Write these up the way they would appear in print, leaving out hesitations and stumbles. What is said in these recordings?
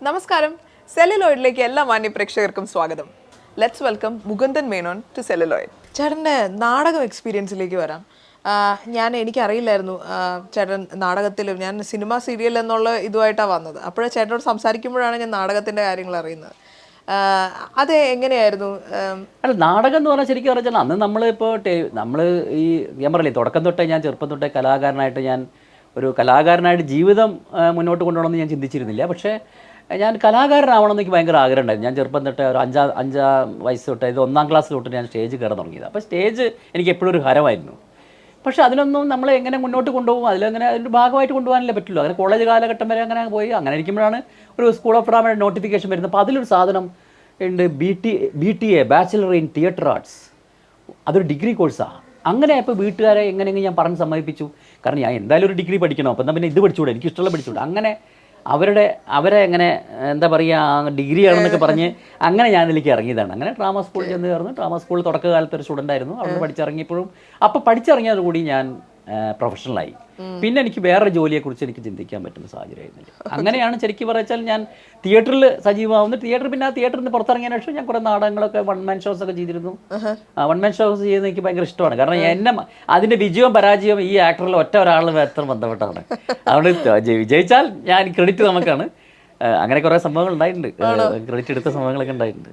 നമസ്കാരം, സെല്ലുലോയിഡിലേക്ക് എല്ലാ മാന്യ പ്രേക്ഷകർക്കും സ്വാഗതം. Let's welcome Mukundan Menon to celluloid. ചേട്ടൻ്റെ നാടകം എക്സ്പീരിയൻസിലേക്ക് വരാം. എനിക്കറിയില്ലായിരുന്നു ചേട്ടൻ നാടകത്തിൽ, ഞാൻ സിനിമ സീരിയൽ എന്നുള്ള ഇതുമായിട്ടാണ് വന്നത്. അപ്പോഴേ ചേട്ടനോട് സംസാരിക്കുമ്പോഴാണ് ഞാൻ നാടകത്തിൻ്റെ കാര്യങ്ങൾ അറിയുന്നത്. അത് എങ്ങനെയായിരുന്നു? അല്ല, നാടകം എന്ന് പറഞ്ഞാൽ ശരിക്കും പറഞ്ഞാൽ അന്ന് നമ്മളിപ്പോൾ നമ്മൾ ഈ ഞാൻ പറയില്ലേ, തുടക്കം തൊട്ടേ ഞാൻ ചെറുപ്പം തൊട്ടേ കലാകാരനായിട്ട് ഞാൻ ഒരു കലാകാരനായിട്ട് ജീവിതം മുന്നോട്ട് കൊണ്ടുപോകണമെന്ന് ഞാൻ ചിന്തിച്ചിരുന്നില്ല. പക്ഷേ ഞാൻ കലാകാരനാവണമെന്ന് എനിക്ക് ഭയങ്കര ആഗ്രഹം ഉണ്ടായിരുന്നു. ഞാൻ ചെറുപ്പം തൊട്ടേ ഒരു അഞ്ചാം വയസ്സ് തൊട്ട്, ഇത് 1ാം ക്ലാസ് തൊട്ട് ഞാൻ സ്റ്റേജ് കയറാൻ തുടങ്ങിയത്. അപ്പോൾ സ്റ്റേജ് എനിക്ക് എപ്പോഴും ഒരു ഹരമായിരുന്നു. പക്ഷേ അതിനൊന്നും നമ്മൾ എങ്ങനെ മുന്നോട്ട് കൊണ്ടുപോകും, അതിലങ്ങനെ അതിൻ്റെ ഭാഗമായിട്ട് കൊണ്ടുപോകാനല്ലേ പറ്റുള്ളൂ. അങ്ങനെ കോളേജ് കാലഘട്ടം വരെ അങ്ങനെ പോയി. അങ്ങനെ ഇരിക്കുമ്പോഴാണ് ഒരു സ്കൂൾ ഓഫ് ഡ്രാമയുടെ നോട്ടിഫിക്കേഷൻ വരുന്നത്. അപ്പോൾ അതിലൊരു സാധനം ഉണ്ട്, BTA bachelor in theatre arts. അതൊരു ഡിഗ്രി കോഴ്സാണ്. അങ്ങനെ ഇപ്പോൾ വീട്ടുകാരെ എങ്ങനെയെങ്കിലും ഞാൻ പറഞ്ഞ് സമ്മതിപ്പിച്ചു. കാരണം ഞാൻ എന്തായാലും ഒരു ഡിഗ്രി പഠിക്കണം, അപ്പം എന്നാൽ പിന്നെ ഇത് പഠിച്ചുകൂടെ, എനിക്ക് ഇഷ്ടമുള്ള പഠിച്ചുകൂടെ. അങ്ങനെ അവരെ എങ്ങനെ എന്താ പറയുക, ഡിഗ്രി ആണെന്നൊക്കെ പറഞ്ഞ് അങ്ങനെ ഞാനിതിലേക്ക് ഇറങ്ങിയതാണ്. അങ്ങനെ ഡ്രാമ സ്കൂളിൽ ചെന്ന് ചേർന്ന്. ഡ്രാമ സ്കൂളിൽ തുടക്കകാലത്ത് ഒരു സ്റ്റുഡൻ്റ് ആയിരുന്നു. അവിടെ പഠിച്ചിറങ്ങിയപ്പോഴും അപ്പോൾ പഠിച്ചിറങ്ങിയതോടുകൂടി ഞാൻ പ്രൊഫഷണലായി. പിന്നെ എനിക്ക് വേറെ ജോലിയെക്കുറിച്ച് എനിക്ക് ചിന്തിക്കാൻ പറ്റുന്ന സാഹചര്യമായിരുന്നില്ല. അങ്ങനെയാണ് ശരിക്കും പറഞ്ഞാൽ ഞാൻ തിയേറ്ററിൽ സജീവമാവുന്നത്. പിന്നെ ആ തിയേറ്ററിൽ നിന്ന് പുറത്തിറങ്ങിയ ശേഷം ഞാൻ കുറേ നാടകങ്ങളൊക്കെ വൺ മാൻ ഷോസ് ഒക്കെ ചെയ്തിരുന്നു. വൺ മാൻ ഷോസ് ചെയ്യുന്നത് എനിക്ക് ഭയങ്കര ഇഷ്ടമാണ്. കാരണം എന്നെ അതിൻ്റെ വിജയവും പരാജയവും ഈ ആക്ടറിൽ ഒറ്റ ഒരാളും എത്ര ബന്ധപ്പെട്ടാണ്. അതുകൊണ്ട് വിജയിച്ചാൽ ഞാൻ ക്രെഡിറ്റ് നമുക്കാണ്. അങ്ങനെ കുറേ സംഭവങ്ങൾ ഉണ്ടായിട്ടുണ്ട്, ക്രെഡിറ്റ് എടുത്ത സംഭവങ്ങളൊക്കെ ഉണ്ടായിട്ടുണ്ട്.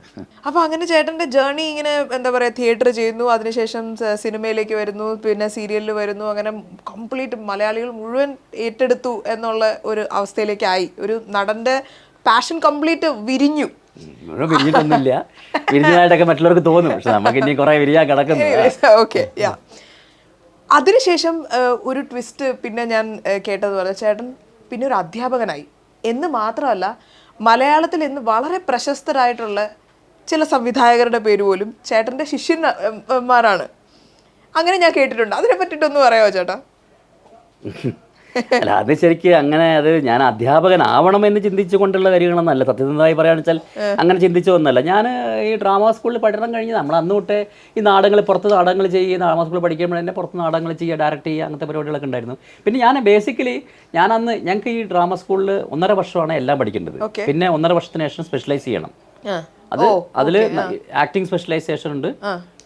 അപ്പോൾ അങ്ങനെ ചേട്ടൻ്റെ ജേർണി ഇങ്ങനെ എന്താ പറയുക, തിയേറ്റർ ചെയ്യുന്നു, അതിനുശേഷം സിനിമയിലേക്ക് വരുന്നു, പിന്നെ സീരിയലിൽ വരുന്നു. അങ്ങനെ കംപ്ലീറ്റ് മലയാളികൾ മുഴുവൻ ഏറ്റെടുത്തു എന്നുള്ള ഒരു അവസ്ഥയിലേക്കായി. ഒരു നടൻ്റെ പാഷൻ കംപ്ലീറ്റ് വിരിഞ്ഞു. വിരിഞ്ഞിട്ടൊന്നുമില്ല, വിരിഞ്ഞതായിട്ടൊക്കെ മറ്റുള്ളവർക്ക് തോന്നും. പക്ഷെ നമുക്ക് ഇനി കുറേ വിരിയാൻ കിടക്കുന്നു. ഓക്കെ, യാ. അതിനുശേഷം ഒരു ട്വിസ്റ്റ് പിന്നെ ഞാൻ കേട്ടതുപോലെ ചേട്ടൻ പിന്നെ ഒരു അധ്യാപകനായി എന്ന് മാത്രമല്ല, മലയാളത്തിൽ ഇന്ന് വളരെ പ്രശസ്തരായിട്ടുള്ള ചില സംവിധായകരുടെ പേര് പോലും ചേട്ടൻ്റെ ശിഷ്യന്മാരാണ്. അങ്ങനെ ഞാൻ കേട്ടിട്ടുണ്ട്. അതിനെ പറ്റിയിട്ടൊന്ന് പറയാമോ ചേട്ടാ? അല്ല, അത് ശരിക്കും അങ്ങനെ അത് ഞാൻ അധ്യാപകനാവണമെന്ന് ചിന്തിച്ചു കൊണ്ടുള്ള കാര്യങ്ങളൊന്നല്ല. സത്യസന്ധമായി പറയുകയാണെന്ന് വെച്ചാൽ അങ്ങനെ ചിന്തിച്ചതൊന്നുമല്ല. ഞാൻ ഈ ഡ്രാമ സ്കൂളിൽ പഠനം കഴിഞ്ഞ് നമ്മൾ അന്ന് തൊട്ടേ ഈ നാടകങ്ങൾ, പുറത്ത് നാടകങ്ങൾ ചെയ്യുക, ഡ്രാമ സ്കൂളിൽ പഠിക്കുമ്പോൾ തന്നെ പുറത്ത് നാടകങ്ങൾ ചെയ്യുക, ഡയറക്റ്റ് ചെയ്യുക, അങ്ങനത്തെ പരിപാടികളൊക്കെ ഉണ്ടായിരുന്നു. പിന്നെ ഞാൻ ബേസിക്കലി ഞങ്ങൾക്ക് ഈ ഡ്രാമ സ്കൂളിൽ 1.5 വർഷമാണ് എല്ലാം പഠിക്കേണ്ടത്. പിന്നെ 1.5 വർഷത്തിന് ശേഷം സ്പെഷ്യലൈസ് ചെയ്യണം. അതിൽ ആക്ടിങ് സ്പെഷ്യലൈസേഷൻ ഉണ്ട്,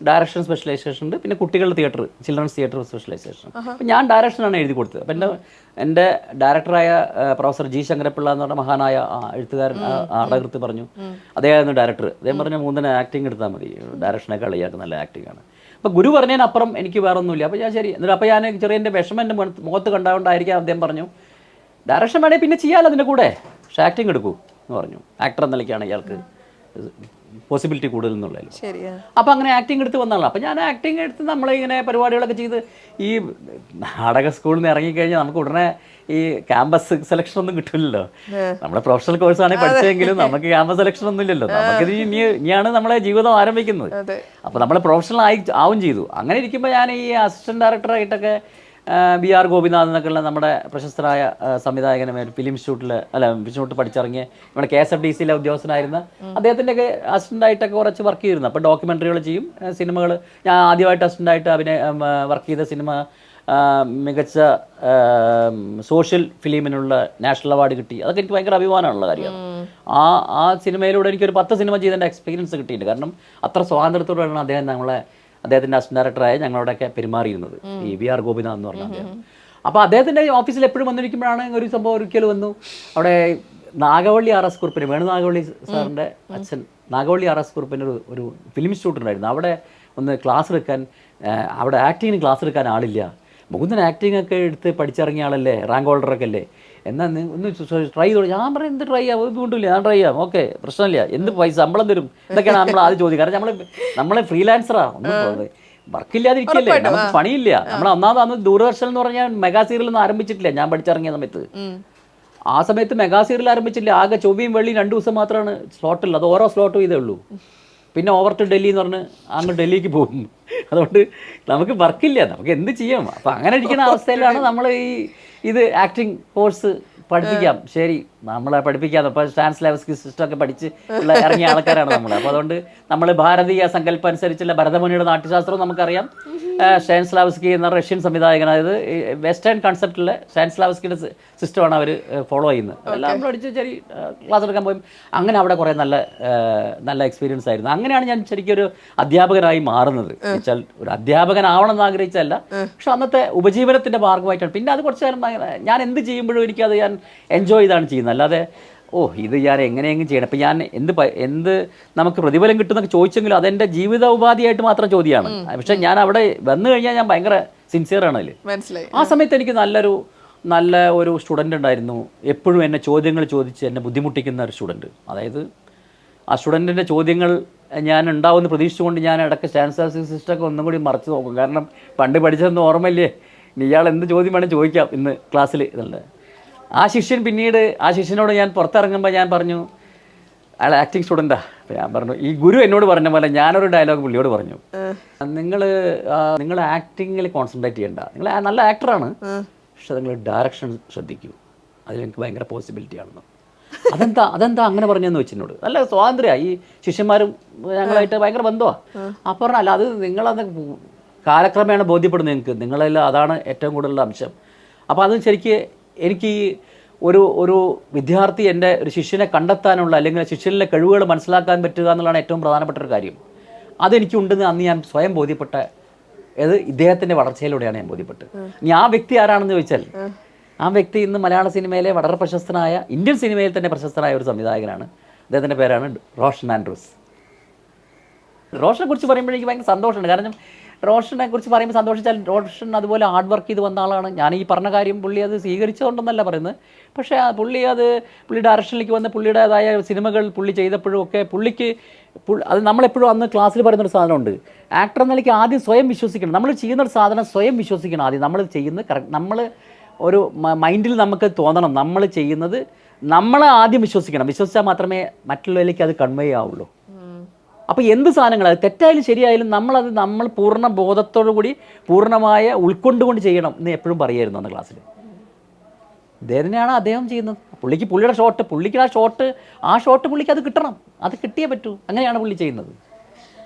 ഡയറക്ഷൻ സ്പെഷ്യലൈസേഷൻ ഉണ്ട്, പിന്നെ കുട്ടികളുടെ തിയേറ്റർ, ചിൽഡ്രൻസ് തിയേറ്റർ സ്പെഷ്യലൈസേഷൻ. അപ്പം ഞാൻ ഡയറക്ഷനാണ് എഴുതി കൊടുത്തത്. അപ്പം എൻ്റെ ഡയറക്ടറായ പ്രൊഫസർ ജി ശങ്കരപ്പിള്ള എന്ന് പറഞ്ഞ മഹാനായ എഴുത്തുകാരൻ, നാടകൃത്ത് പറഞ്ഞു, അദ്ദേഹമായിരുന്നു ഡയറക്ടർ. അദ്ദേഹം പറഞ്ഞ 3 ആക്ടിങ് എടുത്താൽ മതി, ഡയറക്ഷനേക്കാൾ ഇയാൾക്ക് നല്ല ആക്ടിങ് ആണ്. അപ്പോൾ ഗുരു പറഞ്ഞതിനപ്പുറം എനിക്ക് വേറെ ഒന്നുമില്ല. അപ്പോൾ ഞാൻ ശരി. എന്നിട്ട് അപ്പോൾ ഞാൻ ചെറിയ എൻ്റെ വിഷമം എൻ്റെ മുഖത്ത് കണ്ടുകൊണ്ടായിരിക്കാം അദ്ദേഹം പറഞ്ഞു, ഡയറക്ഷൻ വേണേൽ പിന്നെ ചെയ്യാമല്ലോ അതിൻ്റെ കൂടെ, പക്ഷേ ആക്ടിങ് എടുക്കൂ എന്ന് പറഞ്ഞു. ആക്ടർ എന്ന നിലയ്ക്കാണ് ഇയാൾക്ക് പോസിബിലിറ്റി കൂടുതൽ എന്നുള്ളത്. അപ്പോൾ അങ്ങനെ ആക്ടിങ് എടുത്ത് വന്നാണ്. അപ്പോൾ ഞാൻ ആക്ടിങ് എടുത്ത് നമ്മളിങ്ങനെ പരിപാടികളൊക്കെ ചെയ്ത് ഈ നാടക സ്കൂളിൽ നിന്ന് ഇറങ്ങിക്കഴിഞ്ഞാൽ നമുക്ക് ഉടനെ ഈ ക്യാമ്പസ് സെലക്ഷൻ ഒന്നും കിട്ടില്ലല്ലോ. നമ്മുടെ പ്രൊഫഷണൽ കോഴ്സാണെങ്കിൽ പഠിച്ചെങ്കിലും നമുക്ക് ക്യാമ്പസ് സെലക്ഷൻ ഒന്നും ഇല്ലല്ലോ. നമുക്കിത് ഇനിയാണ് നമ്മളെ ജീവിതം ആരംഭിക്കുന്നത്. അപ്പോൾ നമ്മൾ പ്രൊഫഷണൽ ആവും ചെയ്തു. അങ്ങനെ ഇരിക്കുമ്പോൾ ഞാൻ ഈ അസിസ്റ്റന്റ് ഡയറക്ടറായിട്ടൊക്കെ BR ഗോപിനാഥ് എന്നൊക്കെയുള്ള നമ്മുടെ പ്രശസ്തരായ സംവിധായകനെ ഫിലിം ഇൻസ്റ്റിറ്റ്യൂട്ട് പഠിച്ചിറങ്ങിയ നമ്മുടെ KSFDCയിലെ ഉദ്യോഗസ്ഥനായിരുന്ന അദ്ദേഹത്തിൻ്റെയൊക്കെ അസിസ്റ്റൻ്റായിട്ടൊക്കെ കുറച്ച് വർക്ക് ചെയ്തിരുന്നു. അപ്പോൾ ഡോക്യുമെൻ്ററികൾ ചെയ്യും, സിനിമകൾ. ഞാൻ ആദ്യമായിട്ട് അസിസ്റ്റൻ്റായിട്ട് വർക്ക് ചെയ്ത സിനിമ മികച്ച സോഷ്യൽ ഫിലിമിനുള്ള നാഷണൽ അവാർഡ് കിട്ടി. അതൊക്കെ എനിക്ക് ഭയങ്കര അഭിമാനമുള്ള കാര്യമാണ്. ആ സിനിമയിലൂടെ എനിക്കൊരു 10 സിനിമ ചെയ്തതിൻ്റെ എക്സ്പീരിയൻസ് കിട്ടിയിട്ടുണ്ട്. കാരണം അത്ര സ്വാതന്ത്ര്യത്തോടെയാണ് അദ്ദേഹത്തിൻ്റെ അസിസ്റ്റന്റ് ഡയറക്ടറായ ഞങ്ങളോടൊക്കെ പെരുമാറിയിരുന്നത്, ഈ BR ഗോപിനാഥ് എന്ന് പറഞ്ഞ അദ്ദേഹം. അപ്പോൾ അദ്ദേഹത്തിൻ്റെ ഓഫീസിൽ എപ്പോഴും വന്നിരിക്കുമ്പോഴാണ് ഒരു സംഭവം ഒരിക്കൽ വന്നു. അവിടെ നാഗവള്ളി RS കുറുപ്പിന്, വേണു നാഗവള്ളി സാറിൻ്റെ അച്ഛൻ നാഗവള്ളി RS കുറുപ്പിന് ഒരു ഫിലിം ഇൻസ്റ്റിറ്റ്യൂട്ട് ഉണ്ടായിരുന്നു. അവിടെ ഒന്ന് ക്ലാസ് എടുക്കാൻ, അവിടെ ആക്ടിങ്ങിന് ക്ലാസ് എടുക്കാൻ ആളില്ല. മുകുന്ദൻ ആക്ടിങ് ഒക്കെ എടുത്ത് പഠിച്ചിറങ്ങിയ ആളല്ലേ, റാങ്ക് ഹോൾഡറൊക്കെ അല്ലേ, എന്നാൽ ഒന്ന് ട്രൈ ചെയ്തോളൂ. ഞാൻ പറഞ്ഞു, എന്ത് ട്രൈ ചെയ്യാം, വീണ്ടില്ല, ഞാൻ ട്രൈ ചെയ്യാം, ഓക്കെ, പ്രശ്നമില്ല, എന്ത് പൈസ ശമ്പളം തരും, ഇതൊക്കെയാണ് നമ്മൾ ആദ്യം ചോദിക്കുക. കാരണം നമ്മളെ ഫ്രീലാൻസറാണ്, ഒന്നും വർക്കില്ലാതിരിക്കല്ലേ, നമുക്ക് പണിയില്ല. അന്ന് ദൂരദർശൻ എന്ന് പറഞ്ഞാൽ മെഗാ സീരിയലൊന്നും ആരംഭിച്ചിട്ടില്ല. ഞാൻ പഠിച്ചിറങ്ങിയ സമയത്ത് ആ സമയത്ത് മെഗാ സീരിയൽ ആരംഭിച്ചില്ല. ആകെ ചൊവ്വയും വെള്ളിയും 2 ദിവസം മാത്രമാണ് സ്ലോട്ടുള്ളത്. അത് ഓരോ സ്ലോട്ടും ഇതേ ഉള്ളൂ. പിന്നെ ഓവർ ടു ഡൽഹി എന്ന് പറഞ്ഞ് അങ്ങ് ഡൽഹിക്ക് പോകും. അതുകൊണ്ട് നമുക്ക് വർക്കില്ല, നമുക്ക് എന്ത് ചെയ്യാം. അപ്പം അങ്ങനെ ഇരിക്കുന്ന അവസ്ഥയിലാണ് നമ്മൾ ഇത് ആക്ടിങ് കോഴ്സ് പഠിപ്പിക്കാം, ശരി നമ്മളെ പഠിപ്പിക്കാം. അപ്പോൾ സ്റ്റാൻസ്ലാവ്സ്കി സിസ്റ്റമൊക്കെ പഠിച്ച് ഇറങ്ങിയ ആൾക്കാരാണ് നമ്മൾ. അപ്പോൾ അതുകൊണ്ട് നമ്മൾ ഭാരതീയ സങ്കല്പം അനുസരിച്ചുള്ള ഭരതമുനിയുടെ നാട്യശാസ്ത്രവും നമുക്കറിയാം, സ്റ്റൈൻസ്ലാവസ്കി എന്ന റഷ്യൻ സംവിധായകൻ, അതായത് വെസ്റ്റേൺ കൺസെപ്റ്റിലെ സ്റ്റൈൻസ്ലാവസ്കിയുടെ സിസ്റ്റമാണ് അവർ ഫോളോ ചെയ്യുന്നത്. അതെല്ലാം നമ്മൾ അടിച്ച് ചെറിയ ക്ലാസ് എടുക്കാൻ പോയി അങ്ങനെ അവിടെ കുറേ നല്ല എക്സ്പീരിയൻസ് ആയിരുന്നു. അങ്ങനെയാണ് ഞാൻ ശരിക്കും ഒരു അധ്യാപകനായി മാറുന്നത്. വെച്ചാൽ ഒരു അധ്യാപകനാവണം എന്ന് ആഗ്രഹിച്ചല്ല, പക്ഷെ അന്നത്തെ ഉപജീവനത്തിൻ്റെ മാർഗമായിട്ടാണ്. പിന്നെ അത് കുറച്ച് കാലം ഞാൻ എന്ത് ചെയ്യുമ്പോഴും എനിക്കത് ഞാൻ എൻജോയ് ചെയ്താണ് ചെയ്യുന്നത്. അല്ലാതെ ഇത് ഞാൻ എങ്ങനെയെങ്കിലും ചെയ്യണം, ഇപ്പം ഞാൻ എന്ത് നമുക്ക് പ്രതിഫലം കിട്ടുന്നൊക്കെ ചോദിച്ചെങ്കിലും അതെൻ്റെ ജീവിത ഉപാധിയായിട്ട് മാത്രം ചോദ്യമാണ്. പക്ഷെ ഞാൻ അവിടെ വന്നു കഴിഞ്ഞാൽ ഞാൻ ഭയങ്കര സിൻസിയറാണ് അതിൽ. മനസ്സിലായി. ആ സമയത്ത് എനിക്ക് നല്ല ഒരു സ്റ്റുഡൻ്റ് ഉണ്ടായിരുന്നു, എപ്പോഴും എന്നെ ചോദ്യങ്ങൾ ചോദിച്ച് എന്നെ ബുദ്ധിമുട്ടിക്കുന്ന ഒരു സ്റ്റുഡൻറ്റ്. അതായത് ആ സ്റ്റുഡൻറ്റിൻ്റെ ചോദ്യങ്ങൾ ഞാൻ ഉണ്ടാവുമെന്ന് പ്രതീക്ഷിച്ചുകൊണ്ട് ഞാൻ ഇടയ്ക്ക് സ്റ്റാൻസ് സിസ്റ്റമൊക്കെ ഒന്നും കൂടി മറച്ചു നോക്കും. കാരണം പണ്ട് പഠിച്ചതൊന്നും ഓർമ്മയില്ലേ, ഇയാൾ എന്ത് ചോദ്യം വേണം ചോദിക്കാം ഇന്ന് ക്ലാസ്സിൽ എന്നുള്ളത്. ആ ശിഷ്യനോട് ഞാൻ പുറത്തിറങ്ങുമ്പോൾ ഞാൻ പറഞ്ഞു, അയാൾ ആക്ടിങ് സ്റ്റുഡൻറ്റാ. അപ്പോൾ ഞാൻ പറഞ്ഞു, ഈ ഗുരു എന്നോട് പറഞ്ഞ പോലെ ഞാനൊരു ഡയലോഗ് പുള്ളിയോട് പറഞ്ഞു, നിങ്ങൾ ആക്ടിങ്ങിൽ കോൺസെൻട്രേറ്റ് ചെയ്യണ്ട, നിങ്ങൾ നല്ല ആക്ടറാണ്, പക്ഷെ നിങ്ങൾ ഡയറക്ഷൻ ശ്രദ്ധിക്കൂ, അതിലെനിക്ക് ഭയങ്കര പോസിബിലിറ്റി ആണെന്ന്. അതെന്താ അങ്ങനെ പറഞ്ഞെന്ന് വെച്ചെന്നോട്. നല്ല സ്വാതന്ത്ര്യമാണ്, ഈ ശിഷ്യന്മാരും ഞങ്ങളായിട്ട് ഭയങ്കര ബന്ധമാണ്. അപ്പോൾ പറഞ്ഞല്ല, അത് നിങ്ങളത് കാലക്രമേണ ബോധ്യപ്പെടുന്നത് നിങ്ങളെല്ലാം അതാണ് ഏറ്റവും കൂടുതലുള്ള അംശം. അപ്പോൾ അത് ശരിക്ക് എനിക്ക് ഒരു വിദ്യാർത്ഥി എൻ്റെ ഒരു ശിഷ്യനെ കണ്ടെത്താനുള്ള, അല്ലെങ്കിൽ ശിഷ്യനിലെ കഴിവുകൾ മനസ്സിലാക്കാൻ പറ്റുക എന്നുള്ളതാണ് ഏറ്റവും പ്രധാനപ്പെട്ട ഒരു കാര്യം. അതെനിക്കുണ്ടെന്ന് അന്ന് ഞാൻ സ്വയം ബോധ്യപ്പെട്ട ഇദ്ദേഹത്തിൻ്റെ വളർച്ചയിലൂടെയാണ് ഞാൻ ബോധ്യപ്പെട്ടത്. ഇനി ആ വ്യക്തി ആരാണെന്ന് ചോദിച്ചാൽ, ആ വ്യക്തി ഇന്ന് മലയാള സിനിമയിലെ വളരെ പ്രശസ്തനായ, ഇന്ത്യൻ സിനിമയിൽ തന്നെ പ്രശസ്തനായ ഒരു സംവിധായകനാണ്. അദ്ദേഹത്തിൻ്റെ പേരാണ് റോഷൻ ആൻഡ്രൂസ്. റോഷനെ കുറിച്ച് പറയുമ്പോൾ എനിക്ക് ഭയങ്കര സന്തോഷമുണ്ട്. കാരണം റോഷനെ കുറിച്ച് പറയുമ്പോൾ സന്തോഷിച്ചാൽ റോഷൻ അതുപോലെ ഹാർഡ് വർക്ക് ചെയ്ത് വന്ന ആളാണ്. ഞാൻ ഈ പറഞ്ഞ കാര്യം പുള്ളി അത് സ്വീകരിച്ചതുകൊണ്ടെന്നല്ല പറയുന്നത്, പക്ഷേ പുള്ളി ഡയറക്ഷനിലേക്ക് വന്ന് പുള്ളിയുടേതായ സിനിമകൾ പുള്ളി ചെയ്തപ്പോഴും ഒക്കെ അത് നമ്മളെപ്പോഴും അന്ന് ക്ലാസ്സിൽ പറയുന്നൊരു സാധനമുണ്ട്, ആക്ടർ എന്ന നിലയ്ക്ക് ആദ്യം സ്വയം വിശ്വസിക്കണം. നമ്മൾ ചെയ്യുന്നൊരു സാധനം സ്വയം വിശ്വസിക്കണം. ആദ്യം നമ്മൾ ചെയ്യുന്നത് കറക്റ്റ്, നമ്മൾ ഒരു മൈൻഡിൽ നമുക്ക് തോന്നണം നമ്മൾ ചെയ്യുന്നത്, നമ്മളെ ആദ്യം വിശ്വസിച്ചാൽ മാത്രമേ മറ്റുള്ളവരിലേക്ക് അത് കൺവേ ആവുള്ളൂ. അപ്പോൾ എന്ത് സാധനങ്ങൾ അത് തെറ്റായാലും ശരിയായാലും നമ്മൾ പൂർണ്ണ ബോധത്തോടു കൂടി പൂർണ്ണമായ ഉൾക്കൊണ്ടുകൊണ്ട് ചെയ്യണം എന്ന് എപ്പോഴും പറയായിരുന്നു അന്ന് ക്ലാസ്സിൽ. ഇതേതന്നെയാണ് അദ്ദേഹം ചെയ്യുന്നത്. പുള്ളിയുടെ ഷോട്ട്, ആ ഷോട്ട് പുള്ളിക്ക് അത് കിട്ടണം, അത് കിട്ടിയേ പറ്റൂ. അങ്ങനെയാണ് പുള്ളി ചെയ്യുന്നത്.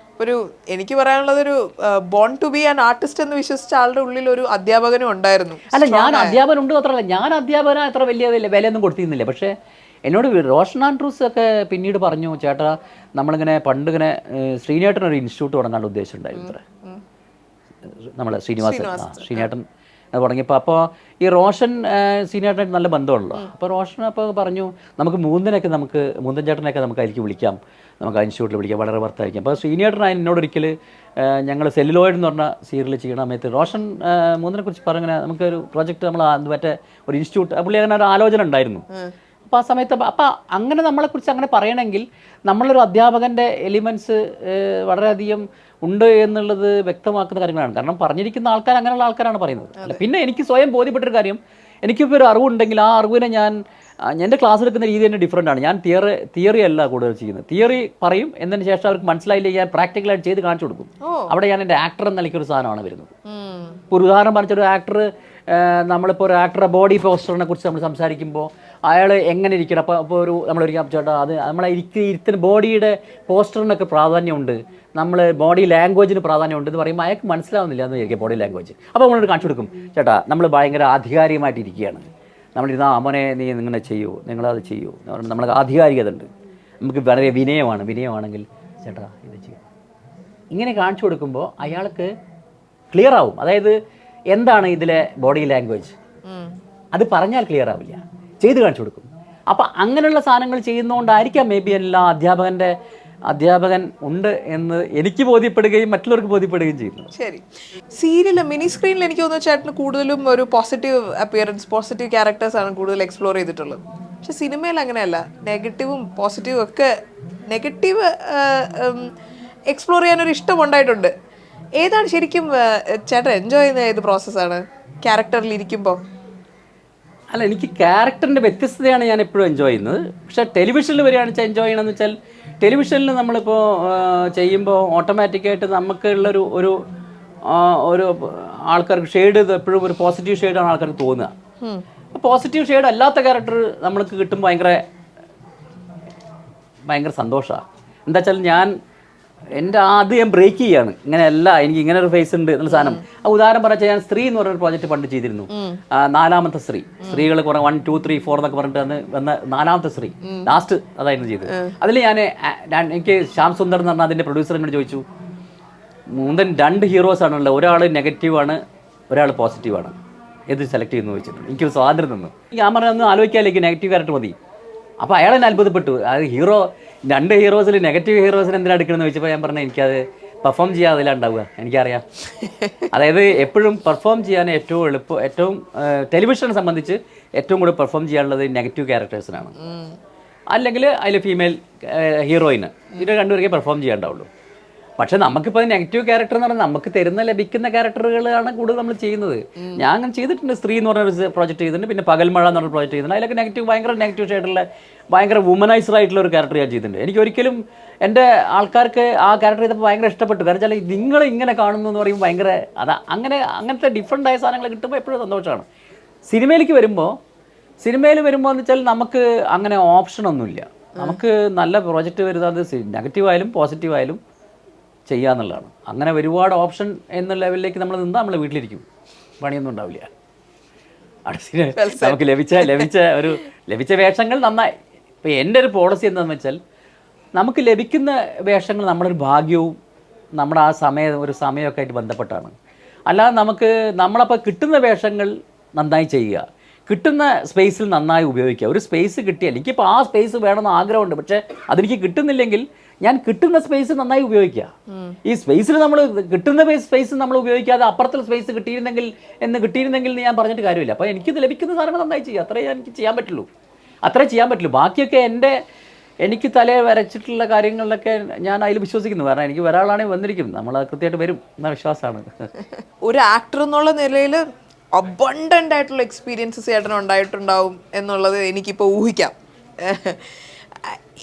എനിക്ക് പറയാനുള്ളത്, ഒരു born to be an artist എന്ന് വിശ്വസിച്ച ആളുടെ ഉള്ളിൽ ഒരു അധ്യാപകനും ഉണ്ടായിരുന്നു. അല്ല, ഞാൻ അധ്യാപകനുണ്ട് മാത്രമല്ല, ഞാൻ അധ്യാപകന അത്ര വലിയ വിലയൊന്നും കൊടുത്തിരുന്നില്ല. പക്ഷേ എന്നോട് റോഷൻ ആൻഡ്രൂസ് ഒക്കെ പിന്നീട് പറഞ്ഞു, ചേട്ടാ നമ്മളിങ്ങനെ പണ്ടിങ്ങനെ ശ്രീനേട്ടനൊരു ഇൻസ്റ്റിറ്റ്യൂട്ട് തുടങ്ങാനുള്ള ഉദ്ദേശം ഉണ്ടായിരുന്നു അത്ര, നമ്മളെ ശ്രീനേട്ടൻ തുടങ്ങിയപ്പോൾ. അപ്പോൾ ഈ റോഷൻ ശ്രീനേട്ടനായിട്ട് നല്ല ബന്ധമുള്ളൂ. അപ്പോൾ റോഷൻ അപ്പോൾ പറഞ്ഞു, നമുക്ക് മൂന്തൻ ചേട്ടനൊക്കെ നമുക്ക് അതിലേക്ക് വിളിക്കാം, നമുക്ക് ആ ഇൻസ്റ്റിറ്റ്യൂട്ടിൽ വിളിക്കാം, വളരെ വർത്തായിരിക്കും. അപ്പോൾ ശ്രീനേട്ടൻ എന്നോടൊരിക്കൽ ഞങ്ങൾ സെല്ലുലോയിഡ് എന്ന് പറഞ്ഞ സീരിയൽ ചെയ്യണ സമയത്ത് റോഷൻ മൂന്നിനെ കുറിച്ച് പറഞ്ഞിങ്ങനെ നമുക്കൊരു പ്രോജക്റ്റ് നമ്മൾ മറ്റേ ഒരു ഇൻസ്റ്റിറ്റ്യൂട്ട്, പുള്ളി അങ്ങനെ ഒരു ആലോചന ഉണ്ടായിരുന്നു. അപ്പോൾ ആ സമയത്ത് അങ്ങനെ നമ്മളെക്കുറിച്ച് അങ്ങനെ പറയണമെങ്കിൽ നമ്മളൊരു അധ്യാപകൻ്റെ എലിമെൻറ്റ്സ് വളരെയധികം ഉണ്ട് എന്നുള്ളത് വ്യക്തമാക്കുന്ന കാര്യങ്ങളാണ്. കാരണം പറഞ്ഞിരിക്കുന്ന ആൾക്കാർ അങ്ങനെയുള്ള ആൾക്കാരാണ് പറയുന്നത്. അല്ല, പിന്നെ എനിക്ക് സ്വയം ബോധ്യപ്പെട്ടൊരു കാര്യം, എനിക്കിപ്പോൾ ഒരു അറിവുണ്ടെങ്കിൽ ആ അറിവിനെ എൻ്റെ ക്ലാസ് എടുക്കുന്ന രീതി തന്നെ ഡിഫറെൻ്റ് ആണ്. ഞാൻ തിയറി അല്ല കൂടുതൽ ചെയ്യുന്നത്. തിയറി പറയും, എന്നതിന് ശേഷം അവർക്ക് മനസ്സിലായില്ലെങ്കിൽ ഞാൻ പ്രാക്ടിക്കലായിട്ട് ചെയ്ത് കാണിച്ചു കൊടുക്കും. അവിടെ ഞാൻ എൻ്റെ ആക്ടർ എന്ന നിലയ്ക്കൊരു സാധനമാണ് വരുന്നത്. ഇപ്പോൾ ഒരു ഉദാഹരണം പറഞ്ഞൊരു ആക്ടർ, നമ്മളിപ്പോൾ ഒരു ആക്ടറുടെ ബോഡി പോസ്റ്ററിനെ കുറിച്ച് നമ്മൾ സംസാരിക്കുമ്പോൾ അയാൾ എങ്ങനെ ഇരിക്കണം, അപ്പോൾ നമ്മളൊരിക്കലും ചേട്ടാ അത് നമ്മളെ ഇരുത്തിന് ബോഡിയുടെ പോസ്റ്ററിനൊക്കെ പ്രാധാന്യമുണ്ട്, നമ്മൾ ബോഡി ലാംഗ്വേജിന് പ്രാധാന്യമുണ്ട് എന്ന് പറയുമ്പോൾ അയാൾക്ക് മനസ്സിലാവുന്നില്ല എന്ന് വിചാരിക്കും ബോഡി ലാംഗ്വേജ്. അപ്പോൾ നമ്മളൊരു കാണിച്ചു കൊടുക്കും, ചേട്ടാ നമ്മൾ ഭയങ്കര ആധികാരികമായിട്ട് ഇരിക്കുകയാണ്, നമ്മളിരുന്ന അമ്മനെ നീ ഇങ്ങനെ ചെയ്യൂ, നിങ്ങളത് ചെയ്യൂ എന്ന് പറഞ്ഞാൽ നമ്മൾക്ക് ആധികാരികത ഉണ്ട്, നമുക്ക് വളരെ വിനയമാണെങ്കിൽ ചേട്ടാ ഇത് ചെയ്യും. ഇങ്ങനെ കാണിച്ചു കൊടുക്കുമ്പോൾ അയാൾക്ക് ക്ലിയർ ആവും, അതായത് എന്താണ് ഇതിലെ ബോഡി ലാംഗ്വേജ്, അത് പറഞ്ഞാൽ ക്ലിയർ ആവില്ല, ചെയ്ത് കാണിച്ചു കൊടുക്കും. അപ്പം അങ്ങനെയുള്ള സാധനങ്ങൾ ചെയ്യുന്നതുകൊണ്ടായിരിക്കാം മേ ബി എല്ലാ അധ്യാപകൻ ഉണ്ട് എന്ന് എനിക്ക് ബോധ്യപ്പെടുകയും മറ്റുള്ളവർക്ക് ബോധ്യപ്പെടുകയും ചെയ്യുന്നു. ശരി, സീരിയൽ മിനി സ്ക്രീനിൽ എനിക്ക് തോന്നുന്നു ചേട്ടന് കൂടുതലും ഒരു പോസിറ്റീവ് അപ്പിയറൻസ്, പോസിറ്റീവ് ക്യാരക്ടേഴ്സ് ആണ് കൂടുതൽ എക്സ്പ്ലോർ ചെയ്തിട്ടുള്ളത്. പക്ഷെ സിനിമയിൽ അങ്ങനെയല്ല, നെഗറ്റീവും പോസിറ്റീവും ഒക്കെ, നെഗറ്റീവ് എക്സ്പ്ലോർ ചെയ്യാനൊരു ഇഷ്ടം ഉണ്ടായിട്ടുണ്ട്. ഏതാണ് ശരിക്കും ചേട്ടൻ എൻജോയ് ചെയ്യുന്ന ഏത് പ്രോസസ്സാണ് ക്യാരക്ടറിൽ ഇരിക്കുമ്പോൾ? അല്ല, എനിക്ക് ക്യാരക്ടറിൻ്റെ വ്യത്യസ്തതയാണ് ഞാൻ എപ്പോഴും എൻജോയ് ചെയ്യുന്നത്. പക്ഷേ ടെലിവിഷനിൽ വരികയാണെന്ന് വെച്ചാൽ എൻജോയ് ചെയ്യണമെന്ന് വെച്ചാൽ, ടെലിവിഷനിൽ നമ്മളിപ്പോൾ ചെയ്യുമ്പോൾ ഓട്ടോമാറ്റിക്കായിട്ട് നമുക്കുള്ളൊരു ഒരു ആൾക്കാർക്ക് ഷെയ്ഡ് എപ്പോഴും ഒരു പോസിറ്റീവ് ഷെയ്ഡാണ് ആൾക്കാർക്ക് തോന്നുക. പോസിറ്റീവ് ഷെയ്ഡ് അല്ലാത്ത ക്യാരക്ടർ നമ്മൾക്ക് കിട്ടുമ്പോൾ ഭയങ്കര സന്തോഷമാണ്. എന്താ വെച്ചാൽ ഞാൻ എൻ്റെ അത് ഞാൻ ബ്രേക്ക് ചെയ്യാണ്. ഇങ്ങനെയല്ല, എനിക്ക് ഇങ്ങനെ ഒരു ഫേസ് ഉണ്ട് എന്നുള്ള സാധനം. ഉദാഹരണം പറഞ്ഞാൽ ഞാൻ സ്ത്രീ എന്ന് പറഞ്ഞൊരു പ്രോജക്റ്റ് പണ്ട് ചെയ്തിരുന്നു. 4ാമത്തെ സ്ത്രീകൾ കുറെ 1, 2, 3, 4 എന്നൊക്കെ പറഞ്ഞിട്ട് വന്ന 4ാമത്തെ സ്ത്രീ ലാസ്റ്റ് അതായിരുന്നു ചെയ്തത്. അതിൽ എനിക്ക് ശ്യാം സുന്ദർ എന്ന് പറഞ്ഞാൽ അതിൻ്റെ പ്രൊഡ്യൂസർ എന്നോട് ചോദിച്ചു, മൂന്നൻ 2 ഹീറോസ് ആണുള്ളത്, ഒരാൾ നെഗറ്റീവാണ്, ഒരാൾ പോസിറ്റീവാണ്, ഏത് സെലക്ട് ചെയ്യുന്നു ചോദിച്ചിട്ടുണ്ട്. എനിക്കൊരു സ്വാതന്ത്ര്യം തന്നു. ഞാൻ പറഞ്ഞൊന്ന് ആലോചിക്കാലേക്ക് നെഗറ്റീവ് ക്യാരക്ടർ മതി. അപ്പോൾ അയാൾ എന്നെ അത്ഭുതപ്പെട്ടു. അത് 2 ഹീറോസിൽ നെഗറ്റീവ് ഹീറോസിന് എന്തിനാണ് എടുക്കണമെന്ന് ചോദിച്ചപ്പോൾ ഞാൻ പറഞ്ഞു, എനിക്കത് പെർഫോം ചെയ്യാതില്ല ഉണ്ടാവുക, എനിക്കറിയാം. അതായത് എപ്പോഴും പെർഫോം ചെയ്യാൻ ഏറ്റവും ടെലിവിഷനെ സംബന്ധിച്ച് ഏറ്റവും കൂടുതൽ പെർഫോം ചെയ്യാനുള്ളത് നെഗറ്റീവ് ക്യാരക്ടേഴ്സിനാണ്. അല്ലെങ്കിൽ അതിൽ ഫീമെയിൽ ഹീറോയിന്, ഇത് രണ്ടുപേർക്കേ പെർഫോം ചെയ്യാണ്ടാവുള്ളൂ. പക്ഷെ നമുക്കിപ്പോൾ നെഗറ്റീവ് ക്യാരക്ടർ എന്ന് പറഞ്ഞാൽ നമുക്ക് ലഭിക്കുന്ന ക്യാരക്ടറുകളാണ് കൂടുതൽ നമ്മൾ ചെയ്യുന്നത്. ഞാൻ അങ്ങനെ ചെയ്തിട്ടുണ്ട്. സ്ത്രീ എന്ന് പറഞ്ഞൊരു പ്രോജക്റ്റ് ചെയ്തിട്ടുണ്ട്, പിന്നെ പകൽമഴ എന്ന് പറഞ്ഞ പ്രോജക്റ്റ് ചെയ്തിട്ടുണ്ട്. അതിലൊക്കെ ഭയങ്കര നെഗറ്റീവ് ഷെയ്ഡുള്ള ഭയങ്കര വുമനൈസ്ഡ് ആയിട്ടുള്ള ഒരു ക്യാരക്ടർ ഞാൻ ചെയ്തിട്ടുണ്ട്. എനിക്ക് ഒരിക്കലും എൻ്റെ ആൾക്കാർക്ക് ആ ക്യാരക്ടർ ചെയ്തപ്പോൾ ഭയങ്കര ഇഷ്ടപ്പെട്ടു. കാരണം വെച്ചാൽ നിങ്ങൾ ഇങ്ങനെ കാണുന്നു എന്ന് പറയുമ്പോൾ ഭയങ്കര അങ്ങനത്തെ ഡിഫറെൻ്റ് ആയ സാധനങ്ങൾ കിട്ടുമ്പോൾ എപ്പോഴും സന്തോഷമാണ്. സിനിമയിൽ വരുമ്പോൾ എന്ന് വെച്ചാൽ നമുക്ക് അങ്ങനെ ഓപ്ഷനൊന്നുമില്ല. നമുക്ക് നല്ല പ്രോജക്റ്റ് വരുന്നത് നെഗറ്റീവായാലും പോസിറ്റീവായാലും ചെയ്യാന്നുള്ളതാണ്. അങ്ങനെ ഒരുപാട് ഓപ്ഷൻ എന്ന ലെവലിലേക്ക് നമ്മൾ നിന്നാൽ നമ്മൾ വീട്ടിലിരിക്കും, പണിയൊന്നും ഉണ്ടാവില്ല. നമുക്ക് ലഭിച്ച വേഷങ്ങൾ നന്നായി. ഇപ്പോൾ എൻ്റെ ഒരു പോളിസി എന്താണെന്ന് വെച്ചാൽ, നമുക്ക് ലഭിക്കുന്ന വേഷങ്ങൾ നമ്മുടെ ഒരു ഭാഗ്യവും നമ്മുടെ ആ സമയമൊക്കെ ആയിട്ട് ബന്ധപ്പെട്ടാണ്. അല്ലാതെ നമ്മളപ്പോൾ കിട്ടുന്ന വേഷങ്ങൾ നന്നായി ചെയ്യുക, കിട്ടുന്ന സ്പേസിൽ നന്നായി ഉപയോഗിക്കുക. ഒരു സ്പേസ് കിട്ടിയാൽ, എനിക്കിപ്പോൾ ആ സ്പേസ് വേണമെന്ന് ആഗ്രഹമുണ്ട്, പക്ഷേ അതെനിക്ക് കിട്ടുന്നില്ലെങ്കിൽ ഞാൻ കിട്ടുന്ന സ്പേസ് നന്നായി ഉപയോഗിക്കുക. ഈ സ്പേസിൽ കിട്ടുന്ന സ്പേസ് നമ്മൾ ഉപയോഗിക്കാതെ അപ്പുറത്തുള്ള സ്പേസ് കിട്ടിയിരുന്നെങ്കിൽ ഞാൻ പറഞ്ഞിട്ട് കാര്യമില്ല. അപ്പോൾ എനിക്കിത് ലഭിക്കുന്ന സാധനങ്ങൾ നന്നായി ചെയ്യുക, അത്രേ എനിക്ക് ചെയ്യാൻ പറ്റുള്ളൂ. ബാക്കിയൊക്കെ എനിക്ക് തലയിൽ വരച്ചിട്ടുള്ള കാര്യങ്ങളിലൊക്കെ ഞാൻ അതിൽ വിശ്വസിക്കുന്നു. കാരണം എനിക്ക് ഒരാളാണെങ്കിൽ വന്നിരിക്കും, നമ്മൾ കൃത്യമായിട്ട് വരും എന്ന വിശ്വാസമാണ്. ഒരു ആക്ടർ എന്നുള്ള നിലയിൽ അബണ്ടൻ്റ് ആയിട്ടുള്ള എക്സ്പീരിയൻസസ് ചേട്ടന് ഉണ്ടായിട്ടുണ്ടാവും എന്നുള്ളത് എനിക്കിപ്പോൾ ഊഹിക്കാം.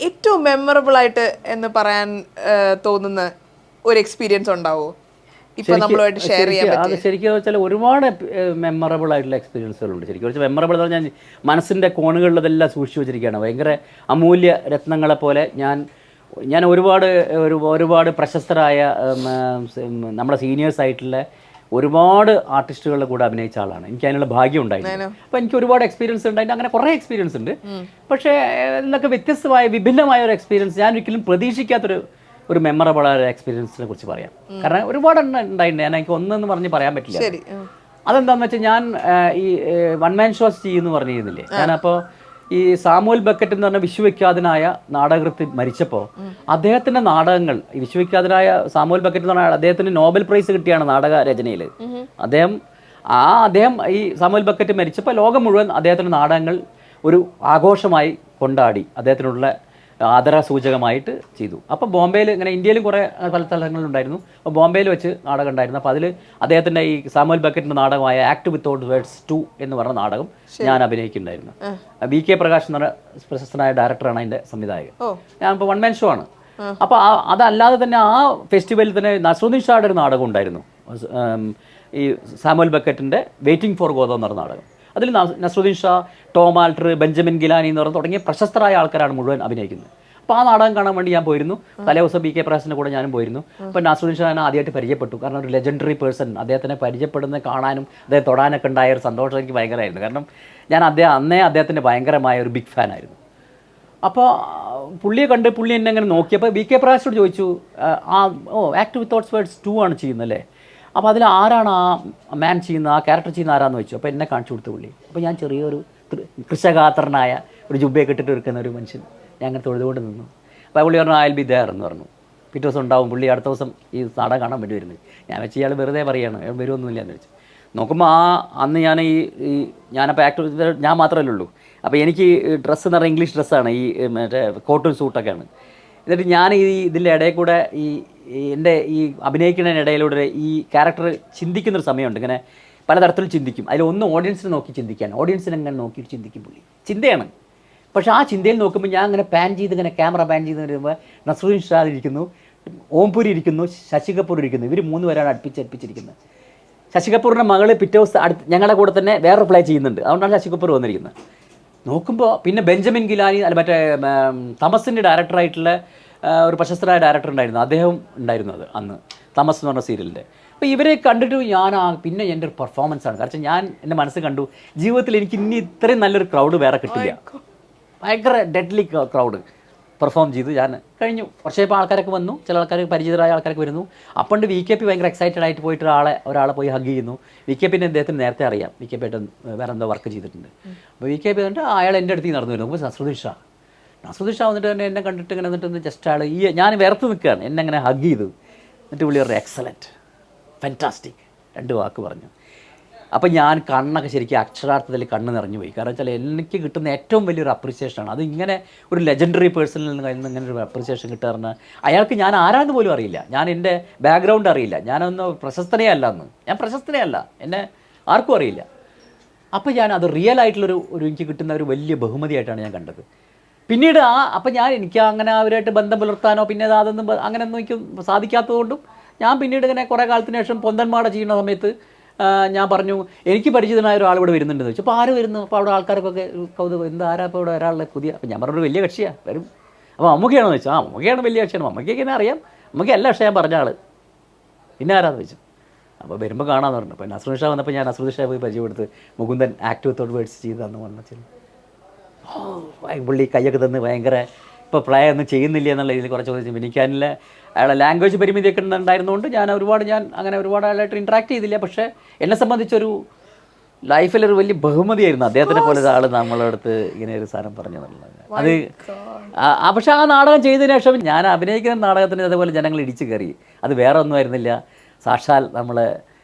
ഏറ്റവും മെമ്മറബിൾ ആയിട്ട് എന്ന് പറയാൻ തോന്നുന്ന ഒരു എക്സ്പീരിയൻസ് ഉണ്ടാവോ ഇപ്പോൾ നമ്മളുമായിട്ട് ഷെയർ ചെയ്യാൻ പറ്റും? അത് ശരിക്കും വെച്ചാൽ ഒരുപാട് മെമ്മറബിൾ ആയിട്ടുള്ള എക്സ്പീരിയൻസുകളുണ്ട്. ശരിക്കും വെച്ചാൽ മെമ്മറബിൾ എന്ന് പറഞ്ഞാൽ മനസ്സിൻ്റെ കോണുകളിലതെല്ലാം സൂക്ഷിച്ചു വെച്ചിരിക്കുകയാണ്. ഭയങ്കര അമൂല്യ രത്നങ്ങളെ പോലെ ഞാൻ ഒരുപാട് പ്രശസ്തരായ നമ്മുടെ സീനിയേഴ്സായിട്ടുള്ള ഒരുപാട് ആർട്ടിസ്റ്റുകളുടെ കൂടെ അഭിനയിച്ച ആളാണ്. എനിക്ക് അതിനുള്ള ഭാഗ്യം ഉണ്ടായിരുന്നു. അപ്പോൾ എനിക്ക് ഒരുപാട് എക്സ്പീരിയൻസ് ഉണ്ടായിട്ട് അങ്ങനെ കുറേ എക്സ്പീരിയൻസ് ഉണ്ട്. പക്ഷേ ഇതിലൊക്കെ വ്യത്യസ്തമായ വിഭിന്നമായ ഒരു എക്സ്പീരിയൻസ്, ഞാൻ ഒരിക്കലും പ്രതീക്ഷിക്കാത്തൊരു മെമ്മറബിൾ ആയ എക്സ്പീരിയൻസിനെ കുറിച്ച് പറയാം. കാരണം ഒരുപാട് ഉണ്ടായിട്ടുണ്ട്. എനിക്ക് ഒന്നെന്ന് പറഞ്ഞ് പറയാൻ പറ്റില്ല. അതെന്താണെന്ന് വെച്ചാൽ, ഞാൻ ഈ വൺ മാൻ ഷോസ് ചെയ്യുമെന്ന് പറഞ്ഞിരുന്നില്ലേ, ഞാനപ്പോൾ ഈ സാമുവൽ ബക്കറ്റ് എന്ന് പറഞ്ഞ വിശ്വവിഖ്യാതനായ നാടകൃത്ത് മരിച്ചപ്പോൾ അദ്ദേഹത്തിൻ്റെ നാടകങ്ങൾ, ഈ വിശ്വവിഖ്യാതനായ സാമുവൽ ബക്കറ്റ് എന്ന് പറഞ്ഞാൽ അദ്ദേഹത്തിന് നോബൽ പ്രൈസ് കിട്ടിയാണ് നാടക രചനയിൽ. അദ്ദേഹം ഈ സാമുവൽ ബക്കറ്റ് മരിച്ചപ്പോൾ ലോകം മുഴുവൻ അദ്ദേഹത്തിൻ്റെ നാടകങ്ങൾ ഒരു ആഘോഷമായി കൊണ്ടാടി, അദ്ദേഹത്തിനുള്ള ആദരസൂചകമായിട്ട് ചെയ്തു. അപ്പോൾ ബോംബെയിൽ, ഇങ്ങനെ ഇന്ത്യയിലും കുറേ പല സ്ഥലങ്ങളുണ്ടായിരുന്നു. അപ്പോൾ ബോംബെയിൽ വെച്ച് നാടകം ഉണ്ടായിരുന്നു. അപ്പോൾ അതിൽ അദ്ദേഹത്തിൻ്റെ ഈ സാമുവൽ ബക്കറ്റിൻ്റെ നാടകമായ ആക്ട് വിത്തൗട്ട് വേർഡ്സ് 2 എന്ന് പറഞ്ഞ നാടകം ഞാൻ അഭിനയിക്കുന്നുണ്ടായിരുന്നു. VK പ്രകാശ് എന്ന് പറഞ്ഞ പ്രശസ്തനായ ഡയറക്ടറാണ് അതിൻ്റെ സംവിധായകൻ. ഞാനിപ്പോൾ വൺ മാൻ ഷോ ആണ്. അപ്പോൾ അതല്ലാതെ തന്നെ ആ ഫെസ്റ്റിവലിൽ തന്നെ നസ്രുദ്ദീൻ ഷായുടെ ഒരു നാടകം ഉണ്ടായിരുന്നു, ഈ സാമുവൽ ബക്കറ്റിൻ്റെ വെയിറ്റിംഗ് ഫോർ ഗോദോ എന്ന് പറഞ്ഞ നാടകം. അതിൽ നസ്രുദ്ദീൻ ഷാ, ടോം ആൾട്ടർ, ബെഞ്ചമിൻ ഗിലാനി എന്ന് പറഞ്ഞ തുടങ്ങിയ പ്രശസ്തരായ ആൾക്കാരാണ് മുഴുവൻ അഭിനയിക്കുന്നത്. അപ്പോൾ ആ നാടകം കാണാൻ വേണ്ടി ഞാൻ പോയിരുന്നു. തലേദിവസം BK പ്രകാശിൻ്റെ കൂടെ ഞാനും പോയിരുന്നു. അപ്പോൾ നസ്രുദ്ദീൻ ഷാ ആദ്യമായിട്ട് പരിചയപ്പെട്ടു. കാരണം ഒരു ലെജൻഡറി പേഴ്സൺ, അദ്ദേഹത്തിനെ പരിചയപ്പെടുന്നത് കാണാനും അദ്ദേഹം തൊടാനൊക്കെ ഉണ്ടായ ഒരു സന്തോഷം എനിക്ക് ഭയങ്കരമായിരുന്നു. കാരണം ഞാൻ അദ്ദേഹത്തിൻ്റെ ഭയങ്കരമായ ഒരു ബിഗ് ഫാനായിരുന്നു. അപ്പോൾ പുള്ളിയെ കണ്ട് പുള്ളി എന്നെ അങ്ങനെ നോക്കിയപ്പോൾ BK പ്രകാശോട് ചോദിച്ചു, ആക്ട് വിത്തൗട്ട് വേർഡ്സ് 2 ആണ് ചെയ്യുന്നല്ലേ, അപ്പോൾ അതിൽ ആരാണ് ആ മാൻ ചെയ്യുന്നത്, ആ ക്യാരക്ടർ ചെയ്യുന്ന ആരാന്ന് വെച്ചു. അപ്പോൾ എന്നെ കാണിച്ചു കൊടുത്തു പുള്ളി. അപ്പോൾ ഞാൻ ചെറിയൊരു കൃഷകാത്രനായ ഒരു ജുബ്ബയൊക്കെ ഇട്ടിട്ട് എടുക്കുന്ന ഒരു മനുഷ്യൻ, ഞാൻ അങ്ങനെ തൊഴുതുകൊണ്ട് നിന്നു. അപ്പോൾ പുള്ളി പറഞ്ഞു, I'll be there എന്ന് പറഞ്ഞു. പിറ്റേ ദിവസം ഉണ്ടാവും പുള്ളി, അടുത്ത ദിവസം ഈ നാടകം കാണാൻ വേണ്ടി വരുന്നത്. ഞാൻ വെച്ച് ഇയാൾ വെറുതെ പറയുകയാണ്, വരുമൊന്നുമില്ല എന്ന് വെച്ചു. നോക്കുമ്പോൾ അന്ന് ഞാനപ്പോൾ ആക്ടർ ഞാൻ മാത്രമല്ലേ ഉള്ളൂ. അപ്പോൾ എനിക്ക് ഡ്രസ്സ് എന്ന് പറഞ്ഞാൽ ഇംഗ്ലീഷ് ഡ്രസ്സാണ്, ഈ മറ്റേ കോട്ടും സൂട്ടൊക്കെയാണ്. എന്നിട്ട് ഞാൻ ഇതിൻ്റെ ഇടയിൽ കൂടെ എൻ്റെ ഈ അഭിനയിക്കുന്നതിനിടയിലൂടെ ഈ ക്യാരക്ടർ ചിന്തിക്കുന്നൊരു സമയമുണ്ട്. ഇങ്ങനെ പലതരത്തിൽ ചിന്തിക്കും. അതിലൊന്ന് ഓഡിയൻസിനെ നോക്കി ചിന്തിക്കാൻ, ഓഡിയൻസിനെ അങ്ങനെ നോക്കിയിട്ട് ചിന്തിക്കും പുള്ളി. ചിന്തയാണ്. പക്ഷേ ആ ചിന്തയിൽ നോക്കുമ്പോൾ ഞാൻ ഇങ്ങനെ ഇങ്ങനെ ക്യാമറ പാൻ ചെയ്ത് വരുമ്പോൾ നസ്രുദ്ദീൻ ഷാ ഇരിക്കുന്നു, ഓംപുരി ഇരിക്കുന്നു, ശശി കപൂർ ഇരിക്കുന്നു. ഇവർ 3 പേരാണ് അടുപ്പിച്ചിരിക്കുന്നത്. ശശി കപൂറിൻ്റെ മകള് പിറ്റേ ദിവസം ഞങ്ങളുടെ കൂടെ തന്നെ വേറൊരു പ്ലേ ചെയ്യുന്നുണ്ട്. അതുകൊണ്ടാണ് ശശി കപൂർ വന്നിരിക്കുന്നത്. നോക്കുമ്പോൾ പിന്നെ ബെഞ്ചമിൻ ഗിലാനി, മറ്റേ തമസിൻ്റെ ഡയറക്ടറായിട്ടുള്ള ഒരു പ്രശസ്തരായ ഡയറക്ടർ ഉണ്ടായിരുന്നു, അദ്ദേഹം ഉണ്ടായിരുന്നു അത് അന്ന് തമസ് എന്ന് പറഞ്ഞ സീരിയലിൻ്റെ. അപ്പോൾ ഇവരെ കണ്ടിട്ട് ഞാൻ പിന്നെ എൻ്റെ ഒരു പെർഫോമൻസാണ്. കാരണം ഞാൻ എൻ്റെ മനസ്സ് കണ്ടു, ജീവിതത്തിൽ എനിക്ക് ഇനി ഇത്രയും നല്ലൊരു ക്രൗഡ് വേറെ കിട്ടില്ല. ഭയങ്കര ഡെഡ്ലി ക്രൗഡ് പെർഫോം ചെയ്തു. ഞാൻ കഴിഞ്ഞു. കുറച്ച് ഇപ്പോൾ ആൾക്കാരൊക്കെ വന്നു, ചില ആൾക്കാർ പരിചിതരായ ആൾക്കാരൊക്കെ വരുന്നു. അപ്പണ്ട് VKP ഭയങ്കര എക്സൈറ്റഡ് ആയിട്ട് പോയിട്ട് ഒരാളെ പോയി ഹഗ് ചെയ്യുന്നു. VKPൻ്റെ അദ്ദേഹത്തിന് നേരത്തെ അറിയാം, VKP ആയിട്ട് വേറെ എന്തോ വർക്ക് ചെയ്തിട്ടുണ്ട്. അപ്പോൾ VKP വന്നിട്ട് അയാൾ എൻ്റെ അടുത്ത് നടന്നു വരുന്നു. അപ്പോൾ നസ്രുദ്ദീൻ ഷാ വന്നിട്ട് തന്നെ എന്നെ കണ്ടിട്ട് ഇങ്ങനെ വന്നിട്ട് ജസ്റ്റ് ആൾ ഞാൻ വേർത്ത് നിൽക്കുകയാണ്, എന്നെ അങ്ങനെ ഹഗ് ചെയ്തു. എന്നിട്ട് പുള്ളി പറഞ്ഞു എക്സലൻറ്റ്, ഫാൻറ്റാസ്റ്റിക്, 2 വാക്ക് പറഞ്ഞു. അപ്പോൾ ഞാൻ കണ്ണൊക്കെ ശരിക്കും അക്ഷരാർത്ഥത്തിൽ കണ്ണ് നിറഞ്ഞു പോയി. കാരണം വെച്ചാൽ എനിക്ക് കിട്ടുന്ന ഏറ്റവും വലിയൊരു അപ്രിസിയേഷനാണ് അത്. ഇങ്ങനെ ഒരു ലെജൻഡറി പേഴ്സണിൽ നിന്ന് കയ്യിൽ നിന്ന് ഇങ്ങനെ ഒരു അപ്രിസിയേഷൻ കിട്ടാറുണ്ട്. അയാൾക്ക് ഞാൻ ആരാന്ന് പോലും അറിയില്ല, ഞാൻ എൻ്റെ ബാക്ക്ഗ്രൗണ്ട് അറിയില്ല, ഞാനൊന്ന് പ്രശസ്തനേ അല്ല, ഞാൻ പ്രശസ്തനേ അല്ല, എന്നെ ആർക്കും അറിയില്ല. അപ്പോൾ ഞാൻ അത് റിയൽ ആയിട്ടുള്ളൊരു എനിക്ക് കിട്ടുന്ന ഒരു വലിയ ബഹുമതിയായിട്ടാണ് ഞാൻ കണ്ടത്. പിന്നീട് അപ്പോൾ എനിക്ക് അങ്ങനെ അവരായിട്ട് ബന്ധം പുലർത്താനോ പിന്നെ അതൊന്നും അങ്ങനെയൊന്നും എനിക്ക് സാധിക്കാത്തതുകൊണ്ടും ഞാൻ പിന്നീട് ഇങ്ങനെ കുറേ കാലത്തിന് ശേഷം പൊന്തന്മാട ചെയ്യുന്ന സമയത്ത് ഞാൻ പറഞ്ഞു, എനിക്ക് പരിചിതനായ ഒരാൾ ഇവിടെ വരുന്നുണ്ടെന്ന് ചോദിച്ചു. അപ്പോൾ ആര് വരുന്നു? അപ്പോൾ അവിടെ ആൾക്കാർക്കൊക്കെ കൗതുകം, എന്താ ആരാ ഇപ്പോൾ ഇവിടെ ഒരാളുടെ പുതിയ. അപ്പോൾ ഞാൻ പറഞ്ഞൊരു വലിയ കക്ഷിയാണ് വരും. അപ്പോൾ മമ്മൂക്കയാണെന്ന് വെച്ചാൽ മമ്മൂക്കയാണ് വലിയ കക്ഷിയാണ്, മമ്മൂക്കൊക്കെ എന്നെ അറിയാം, മമ്മൂക്കല്ല പക്ഷേ ഞാൻ പറഞ്ഞ ആൾ. പിന്നെ ആരാന്ന് ചോദിച്ചു. അപ്പോൾ വരുമ്പോൾ കാണാമെന്ന് പറഞ്ഞു. അപ്പോൾ നസ്രുദ്ദീൻ ഷാ വന്നപ്പോൾ ഞാൻ നസ്രുദ്ദീൻ ഷാ പോയി പരിചയപ്പെടുത്ത്, മുകുന്ദൻ ആക്ട് വിത്തൗട്ട് വേർഡ്സ് ചെയ്താന്ന് പറഞ്ഞു. പുള്ളി കൈയൊക്കെ തന്ന് ഭയങ്കര ഇപ്പോൾ പ്ലേ ഒന്നും ചെയ്യുന്നില്ല എന്നുള്ള രീതിയിൽ കുറച്ച് ചോദിച്ചു. എനിക്കതിലെ അയാളെ ലാംഗ്വേജ് പരിമിതിയൊക്കെ ഉണ്ടായിരുന്നതുകൊണ്ട് ഞാൻ അങ്ങനെ ഒരുപാട് ആളായിട്ട് ഇൻട്രാക്ട് ചെയ്തില്ല. പക്ഷേ എന്നെ സംബന്ധിച്ചൊരു ലൈഫിലൊരു വലിയ ബഹുമതിയായിരുന്നു അദ്ദേഹത്തിനെ പോലെ ആൾ നമ്മളെ അടുത്ത് ഇങ്ങനെ ഒരു സാധനം പറഞ്ഞു എന്നുള്ളത്. അത് പക്ഷേ ആ നാടകം ചെയ്തതിന് ശേഷം ഞാൻ അഭിനയിക്കുന്ന നാടകത്തിന് അതേപോലെ ജനങ്ങൾ ഇടിച്ചു കയറി. അത് വേറെ ഒന്നും ആയിരുന്നില്ല, സാക്ഷാൽ നമ്മളെ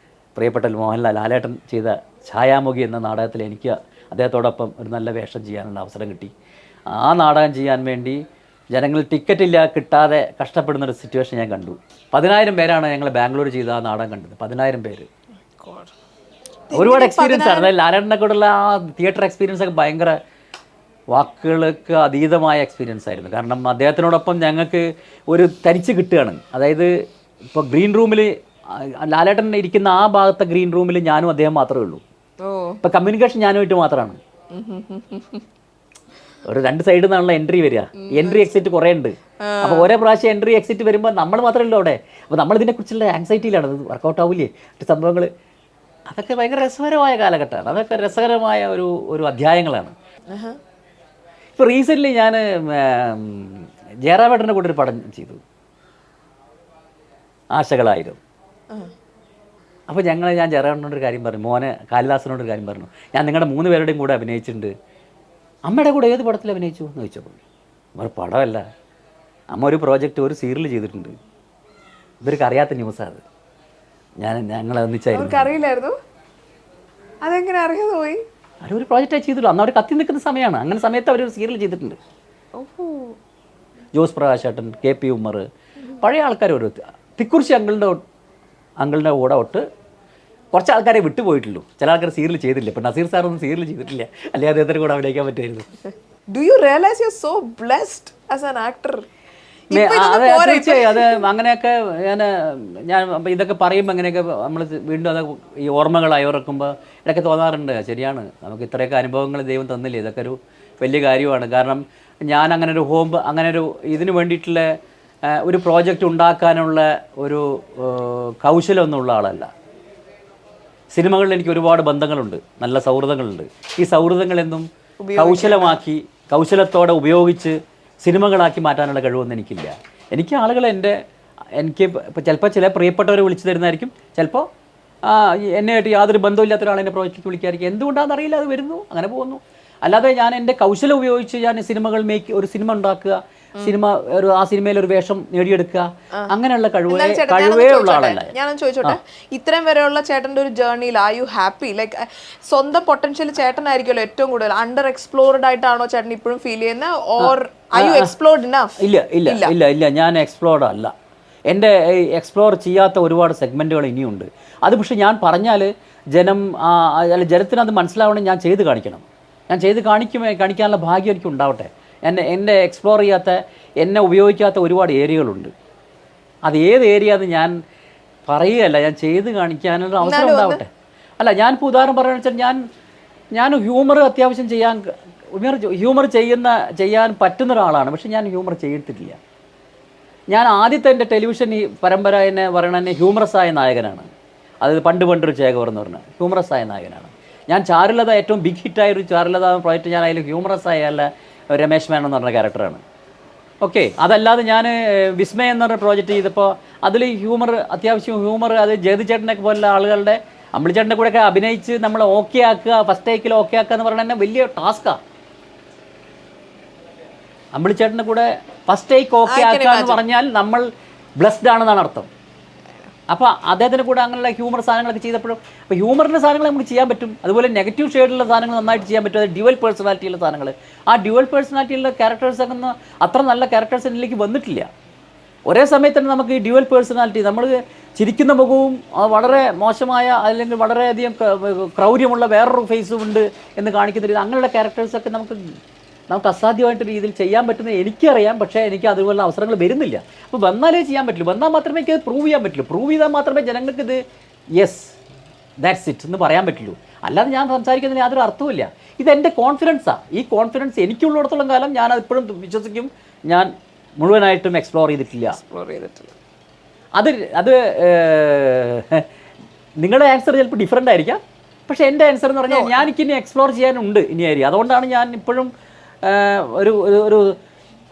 പ്രിയപ്പെട്ട മോഹൻലാൽ ലാലേട്ടൻ ചെയ്ത ഛായാമുഖി എന്ന നാടകത്തിൽ എനിക്ക് അദ്ദേഹത്തോടൊപ്പം ഒരു നല്ല വേഷം ചെയ്യാനുള്ള അവസരം കിട്ടി. ആ നാടകം ചെയ്യാൻ വേണ്ടി ജനങ്ങൾ ടിക്കറ്റില്ല കിട്ടാതെ കഷ്ടപ്പെടുന്നൊരു സിറ്റുവേഷൻ ഞാൻ കണ്ടു. 10,000 പേരാണ് ഞങ്ങൾ ബാംഗ്ലൂർ ചെയ്ത ആ നാടകം കണ്ടത്. 10,000 പേര്. ഒരുപാട് എക്സ്പീരിയൻസ് ആണ്. അതായത് ലാലേട്ടനെ കൂടെയുള്ള ആ തിയേറ്റർ എക്സ്പീരിയൻസ് ഒക്കെ ഭയങ്കര വാക്കുകൾക്ക് അതീതമായ എക്സ്പീരിയൻസ് ആയിരുന്നു. കാരണം അദ്ദേഹത്തിനോടൊപ്പം ഞങ്ങൾക്ക് ഒരു തരിച്ച് കിട്ടുകയാണ്. അതായത് ഇപ്പോൾ ഗ്രീൻ റൂമിൽ ലാലേട്ടൻ ഇരിക്കുന്ന ആ ഭാഗത്തെ ഗ്രീൻ റൂമിൽ ഞാനും അദ്ദേഹം മാത്രമേ ഉള്ളൂ. ഇപ്പോൾ കമ്മ്യൂണിക്കേഷൻ ഞാനുമായിട്ട് മാത്രമാണ്. ഒരു 2 സൈഡിൽ നിന്നാണല്ലോ എൻട്രി വരിക, എൻട്രി എക്സിറ്റ് കുറേ ഉണ്ട്. അപ്പോൾ ഓരോ പ്രാവശ്യം എൻട്രി എക്സിറ്റ് വരുമ്പോൾ നമ്മൾ മാത്രമേ ഉള്ളൂ അവിടെ. അപ്പോൾ നമ്മളിതിനെക്കുറിച്ചുള്ള ആങ്സൈറ്റിയിലാണ്, അത് വർക്കൗട്ട് ആവില്ലേ സംഭവങ്ങൾ. അതൊക്കെ ഭയങ്കര രസകരമായ കാലഘട്ടമാണ്. അതൊക്കെ രസകരമായ ഒരു അധ്യായങ്ങളാണ്. ഇപ്പോൾ റീസെൻ്റ്ലി ഞാൻ ജയറാമേട്ടൻ്റെ കൂടെ ഒരു പടം ചെയ്തു, ആശകളായിരം. അപ്പോൾ ഞാൻ ജയറാമേട്ടനോടൊരു കാര്യം പറഞ്ഞു, മോനെ കാളിദാസനോടൊരു കാര്യം പറഞ്ഞു, ഞാൻ നിങ്ങളുടെ 3 പേരുടെയും കൂടെ അഭിനയിച്ചിട്ടുണ്ട്, അമ്മയുടെ കൂടെ ഏത് പടത്തിൽ അഭിനയിച്ചു എന്ന് ചോദിച്ചപ്പോൾ ഒരു പടമല്ല, അമ്മ ഒരു പ്രോജക്റ്റ് ഒരു സീരിയൽ ചെയ്തിട്ടുണ്ട്. ഇവർക്ക് അറിയാത്ത ന്യൂസാണ്. ഞങ്ങൾ ഒന്നിച്ചായിരുന്നു. അതെങ്ങനെ അറിയാതെ പോയി? അവരൊരു പ്രോജക്റ്റായി ചെയ്തിട്ടുള്ളൂ. അന്ന് അവർ കത്തി നിൽക്കുന്ന സമയമാണ്. അങ്ങനെ സമയത്ത് അവരൊരു സീരിയൽ ചെയ്തിട്ടുണ്ട്. ജോസ് പ്രകാശ് ഏട്ടൻ, KP ഉമ്മർ, പഴയ ആൾക്കാർ. ഒരു തിക്കുറിശി അങ്കിളിൻ്റെ കൂടെ ഒട്ട് കുറച്ച് ആൾക്കാരെ വിട്ടുപോയിട്ടുള്ളൂ. ചില ആൾക്കാർ സീരിയൽ ചെയ്തില്ല. ഇപ്പം നസീർ സാറൊന്നും സീരിയൽ ചെയ്തിട്ടില്ല, അല്ലെങ്കിൽ അദ്ദേഹത്തിന് കൂടെ അഭിനയിക്കാൻ പറ്റുമായിരുന്നു. Do you realize you're so blessed as an actor? അതെ, തീർച്ചയായും. അത് അങ്ങനെയൊക്കെ ഞാൻ ഇതൊക്കെ പറയുമ്പോൾ അങ്ങനെയൊക്കെ നമ്മൾ വീണ്ടും അത് ഈ ഓർമ്മകൾ അയവിറക്കുമ്പോൾ ഇടയ്ക്ക് തോന്നാറുണ്ട്, ശരിയാണ്, നമുക്ക് ഇത്രയൊക്കെ അനുഭവങ്ങൾ ദൈവം തന്നില്ലേ, ഇതൊക്കെ ഒരു വലിയ കാര്യമാണ്. കാരണം ഞാൻ അങ്ങനെ ഒരു ഇതിന് വേണ്ടിയിട്ടുള്ള ഒരു പ്രോജക്റ്റ് ഉണ്ടാക്കാനുള്ള ഒരു കൗശലമൊന്നുള്ള ആളല്ല. സിനിമകളിൽ എനിക്ക് ഒരുപാട് ബന്ധങ്ങളുണ്ട്, നല്ല സൗഹൃദങ്ങളുണ്ട്. ഈ സൗഹൃദങ്ങളെന്നും കൗശലത്തോടെ ഉപയോഗിച്ച് സിനിമകളാക്കി മാറ്റാനുള്ള കഴിവൊന്നും എനിക്കില്ല. എനിക്ക് ആളുകൾ എനിക്ക് ഇപ്പോൾ ചിലപ്പോൾ ചില പ്രിയപ്പെട്ടവരെ വിളിച്ചു തരുന്നതായിരിക്കും, ചിലപ്പോൾ എന്നെയായിട്ട് യാതൊരു ബന്ധമില്ലാത്ത ഒരാൾ എന്നെ പ്രോജക്റ്റിലേക്ക് വിളിക്കായിരിക്കും. എന്തുകൊണ്ടാണെന്ന് അറിയില്ല, അത് വരുന്നു, അങ്ങനെ പോകുന്നു. അല്ലാതെ ഞാൻ എൻ്റെ കൗശലം ഉപയോഗിച്ച് ഞാൻ ഒരു സിനിമ ഉണ്ടാക്കുക, ആ സിനിമയിൽ ഒരു വേഷം നേടിയെടുക്കുക, അങ്ങനെയുള്ള കഴിവേ ഉള്ള ആളല്ല. ഞാനൊന്ന് ചോദിച്ചോട്ടെ, ഇത്രയും വരെയുള്ള ചേട്ടൻ്റെ ഒരു ജേർണിയിൽ ആർ യു ഹാപ്പി? ലൈക്ക് സ്വന്തം പൊട്ടൻഷ്യൽ ചേട്ടനായിരിക്കുമല്ലോ ഏറ്റവും കൂടുതൽ. അണ്ടർ എക്സ്പ്ലോർഡ് ആയിട്ടാണോ ചേട്ടൻ ഇപ്പോഴും ഫീൽ ചെയ്യുന്നത്, or are you explored enough? ഇല്ല, ഞാൻ എക്സ്പ്ലോർഡ് അല്ല. എൻ്റെ എക്സ്പ്ലോർ ചെയ്യാത്ത ഒരുപാട് സെഗ്മെൻറ്റുകൾ ഇനിയുണ്ട്. അത് പക്ഷേ ഞാൻ പറഞ്ഞാൽ ജനത്തിന് അത് മനസ്സിലാവണമെങ്കിൽ ഞാൻ ചെയ്ത് കാണിക്കണം. ഞാൻ ചെയ്ത് കാണിക്കാനുള്ള ഭാഗ്യം എനിക്ക് ഉണ്ടാവട്ടെ. എന്നെ എക്സ്പ്ലോർ ചെയ്യാത്ത, എന്നെ ഉപയോഗിക്കാത്ത ഒരുപാട് ഏരിയകളുണ്ട്. അത് ഏത് ഏരിയ എന്ന് ഞാൻ പറയുകയല്ല, ഞാൻ ചെയ്ത് കാണിക്കാനുള്ള അവസരം ഉണ്ടാവട്ടെ. അല്ല, ഞാനിപ്പോൾ ഉദാഹരണം പറയുകയാണെന്ന് വെച്ചാൽ ഞാൻ ഹ്യൂമർ അത്യാവശ്യം ചെയ്യാൻ പറ്റുന്ന ഒരാളാണ്. പക്ഷെ ഞാൻ ഹ്യൂമർ ചെയ്തിട്ടില്ല. ഞാൻ ആദ്യത്തെ എൻ്റെ ടെലിവിഷൻ ഈ പരമ്പര എന്നെ പറയണ ഹ്യൂമറസ് ആയ നായകനാണ്. അത് പണ്ടൊരു ചേകവർ എന്ന് പറഞ്ഞ ഹ്യൂമറസ് ആയ നായകനാണ് ഞാൻ. ചാരുലത ഏറ്റവും ബിഗ് ഹിറ്റായ ഒരു ചാരുലത പ്രോജക്റ്റ് ഞാൻ അതിൽ ഹ്യൂമറസ് ആയ രമേശ് മേനോൻ എന്ന് പറഞ്ഞ ക്യാരക്ടറാണ്. ഓക്കെ, അതല്ലാതെ ഞാൻ വിസ്മയ എന്ന് പറഞ്ഞ പ്രോജക്റ്റ് ചെയ്തപ്പോൾ അതിൽ അത്യാവശ്യം ഹ്യൂമർ, അത് ജഗതി ചേട്ടനൊക്കെ പോലുള്ള ആളുകളുടെ അമ്പിളിച്ചേട്ടൻ്റെ കൂടെയൊക്കെ അഭിനയിച്ച് നമ്മൾ ഓക്കെ ആക്കുക, ഫസ്റ്റ് ടേക്കിൽ ഓക്കെ ആക്കുക എന്ന് പറഞ്ഞാൽ തന്നെ വലിയ ടാസ്ക്കാണ്. അമ്പിളിച്ചേട്ടൻ്റെ കൂടെ ഫസ്റ്റ് ടേക്ക് ഓക്കെ ആക്കുക എന്ന് പറഞ്ഞാൽ നമ്മൾ ബ്ലെസ്ഡ് ആണെന്നാണ് അർത്ഥം. അപ്പോൾ അദ്ദേഹത്തിൻ്റെ കൂടെ അങ്ങനെയുള്ള ഹ്യൂമർ സാധനങ്ങളൊക്കെ ചെയ്തപ്പോഴും അപ്പോൾ ഹ്യൂമറിൻ്റെ സാധനങ്ങൾ നമുക്ക് ചെയ്യാൻ പറ്റും. അതുപോലെ നെഗറ്റീവ് ഷെയ്ഡുള്ള സാധനങ്ങൾ നന്നായിട്ട് ചെയ്യാൻ പറ്റും. അത് ഡ്യുവൽ പേഴ്സണാലിറ്റിയുള്ള സാധനങ്ങൾ, ആ ഡ്യുവൽ പേഴ്സണാലിറ്റിയുള്ള ക്യാരക്ടേഴ്സൊക്കെ ഒന്നും അത്ര നല്ല ക്യാരക്ടേഴ്സ് എന്നിലേക്ക് വന്നിട്ടില്ല. ഒരേ സമയത്ത് തന്നെ നമുക്ക് ഈ ഡ്യുവൽ പേഴ്സണാലിറ്റി, നമ്മൾ ചിരിക്കുന്ന മുഖവും വളരെ മോശമായ അല്ലെങ്കിൽ വളരെയധികം ക്രൗര്യമുള്ള വേറൊരു ഫേസും ഉണ്ട് എന്ന് കാണിക്കുന്ന രീതി, അങ്ങനെയുള്ള ക്യാരക്ടേഴ്സൊക്കെ നമുക്ക് അസാധ്യമായിട്ട് രീതിയിൽ ചെയ്യാൻ പറ്റുന്നത് എനിക്കറിയാം. പക്ഷേ എനിക്ക് അതുപോലുള്ള അവസരങ്ങൾ വരുന്നില്ല. അപ്പോൾ വന്നാലേ ചെയ്യാൻ പറ്റുള്ളൂ. വന്നാൽ മാത്രമേ എനിക്ക് അത് പ്രൂവ് ചെയ്യാൻ പറ്റുള്ളൂ. പ്രൂവ് ചെയ്താൽ മാത്രമേ ജനങ്ങൾക്ക് ഇത് യെസ് ദാറ്റ്സ് ഇറ്റ് എന്ന് പറയാൻ പറ്റുള്ളൂ. അല്ലാതെ ഞാൻ സംസാരിക്കുന്നതിന് യാതൊരു അർത്ഥവുമില്ല. ഇതെൻ്റെ കോൺഫിഡൻസാണ്. ഈ കോൺഫിഡൻസ് എനിക്കുള്ളിടത്തോളം കാലം ഞാൻ അതിപ്പോഴും വിശ്വസിക്കും. ഞാൻ മുഴുവനായിട്ടും എക്സ്പ്ലോർ ചെയ്തിട്ടില്ല. അത് നിങ്ങളുടെ ആൻസർ ചിലപ്പോൾ ഡിഫറെൻ്റ് ആയിരിക്കാം. പക്ഷേ എൻ്റെ ആൻസർ എന്ന് പറഞ്ഞാൽ എനിക്കിനി എക്സ്പ്ലോർ ചെയ്യാനുണ്ട് ഇനി ഏരിയ. അതുകൊണ്ടാണ് ഞാൻ ഇപ്പോഴും ഒരു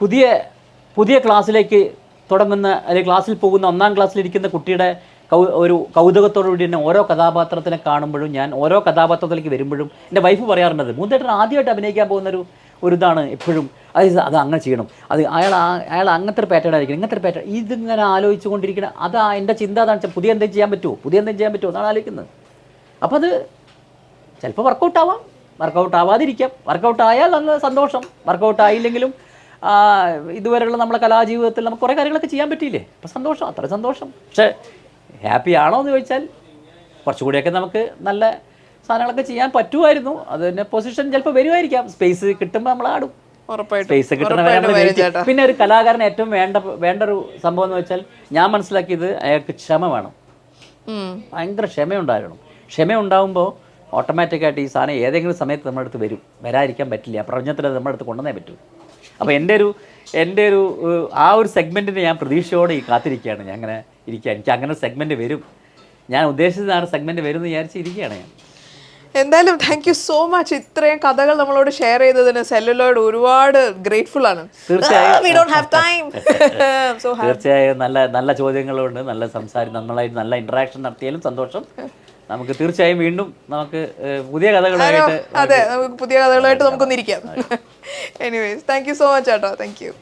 പുതിയ ക്ലാസ്സിലേക്ക് തുടങ്ങുന്ന അല്ലെങ്കിൽ ക്ലാസ്സിൽ പോകുന്ന 1ാം ക്ലാസ്സിലിരിക്കുന്ന കുട്ടിയുടെ ഒരു കൗതുകത്തോടുകൂടി തന്നെ ഓരോ കഥാപാത്രത്തിനെ കാണുമ്പോഴും ഞാൻ ഓരോ കഥാപാത്രത്തിലേക്ക് വരുമ്പോഴും എൻ്റെ വൈഫ് പറയാറുണ്ട്, മൂന്നേട്ടൻ ആദ്യമായിട്ട് അഭിനയിക്കാൻ പോകുന്ന ഒരു ഇതാണ് എപ്പോഴും അത് അങ്ങനെ ചെയ്യണം, അത് അയാൾ അങ്ങനത്തെ ഒരു പാറ്റേൺ ആയിരിക്കണം, ഇങ്ങനത്തെ ഒരു പാറ്റേൺ. ഇതിങ്ങനെ ആലോചിച്ചു കൊണ്ടിരിക്കണം. അത് എൻ്റെ ചിന്ത അതാണ് വെച്ചാൽ പുതിയ എന്തെങ്കിലും ചെയ്യാൻ പറ്റുമോ എന്നാണ് ആലോചിക്കുന്നത്. അപ്പോൾ അത് ചിലപ്പോൾ വർക്കൗട്ട് ആവാതിരിക്കാം. വർക്കൗട്ട് ആയാൽ നല്ല സന്തോഷം. വർക്കൗട്ട് ആയില്ലെങ്കിലും ഇതുവരെയുള്ള നമ്മളെ കലാജീവിതത്തിൽ നമുക്ക് കുറേ കാര്യങ്ങളൊക്കെ ചെയ്യാൻ പറ്റിയില്ലേ, അപ്പോൾ സന്തോഷം, അത്ര സന്തോഷം. പക്ഷേ ഹാപ്പി ആണോ എന്ന് ചോദിച്ചാൽ കുറച്ചുകൂടിയൊക്കെ നമുക്ക് നല്ല സാധനങ്ങളൊക്കെ ചെയ്യാൻ പറ്റുമായിരുന്നു. അതിൻ്റെ പൊസിഷൻ ചിലപ്പോൾ വരുമായിരിക്കാം. സ്പേസ് കിട്ടുമ്പോൾ നമ്മൾ ആടും. സ്പേസ് കിട്ടുന്ന പിന്നെ ഒരു കലാകാരന് ഏറ്റവും വേണ്ട ഒരു സംഭവം എന്ന് വെച്ചാൽ ഞാൻ മനസ്സിലാക്കിയത് അയാൾക്ക് ക്ഷമ വേണം. ഭയങ്കര ക്ഷമ ഉണ്ടാകുമ്പോൾ ഓട്ടോമാറ്റിക്കായിട്ട് ഈ സാധനം ഏതെങ്കിലും സമയത്ത് നമ്മുടെ അടുത്ത് വരാതിരിക്കാൻ പറ്റില്ല. പ്രപഞ്ചത്തിൽ നമ്മുടെ അടുത്ത് കൊണ്ടുവന്നേ പറ്റൂ. അപ്പോൾ എൻ്റെ ഒരു ആ ഒരു സെഗ്മെൻറ്റിന് ഞാൻ പ്രതീക്ഷയോടെ കാത്തിരിക്കുകയാണ്. ഞാൻ അങ്ങനെ ഇരിക്കുക. എനിക്ക് അങ്ങനെ സെഗ്മെൻറ്റ് വരും, ഞാൻ ഉദ്ദേശിച്ചത് ആ സെഗ്മെൻറ്റ് വരും എന്ന് വിചാരിച്ചിരിക്കുകയാണ് ഞാൻ. എന്തായാലും താങ്ക് യു സോ മച്ച്. ഇത്രയും കഥകൾ നമ്മളോട് ഷെയർ ചെയ്തതിന് സെല്ലുലോയിഡ് ഒരുപാട് ഗ്രേറ്റ്ഫുൾ ആണ്. തീർച്ചയായും നല്ല ചോദ്യങ്ങളുണ്ട്, നല്ല നന്നായിട്ട് നല്ല ഇന്ററാക്ഷൻ നടത്തിയാലും സന്തോഷം. നമുക്ക് തീർച്ചയായും വീണ്ടും നമുക്ക് പുതിയ കഥകളുമായിട്ട് നമുക്കൊന്നിരിക്കാം. Anyways thank you so much ചേട്ടാ. Thank U.